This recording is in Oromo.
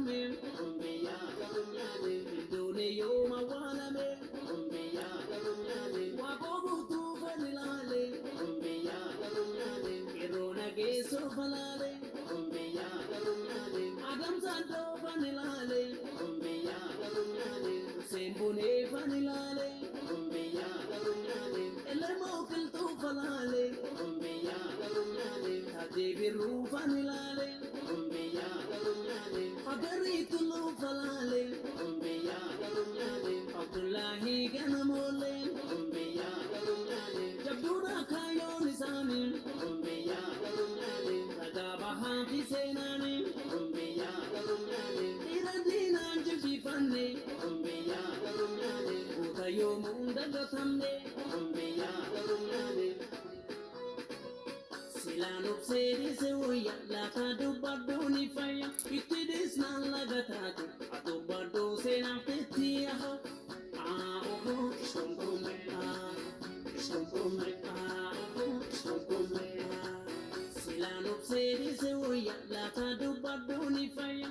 me, Umbiya Garunyane, Dune Yoma Waname, Umbiya Garunyane, Wabobu tu Vanilale, Umbiya Garunyane, Irona Geso Valale, Umbiya Garunyane, Adam Santo Vanilale, Umbiya Garunyane, Sembune Vanilale, Umbiya Garunyane, Elemo Kilto Valale, Umbiya Garunyane, Tadeviru Vanilale, Umbiya Garunyane, Agaritu lo Valale, Umbiya Garunyane, Abdullahi Ganamole, Umbiya Garunyane, Jabdura Kayo Nisani, Umbiya Garunyane, Tagaba Hafi Senani, Umbiya Garunyane, Iradina Jifane, Umbiya Garunyane, Utayo Munda Gatamne, Umbiya Garunyane, Silano sedi se voya la kadu bado ni faya itidis na la gatatu atu bado se na peti aha oh shomkome Silano sedi se voya la kadu bado ni faya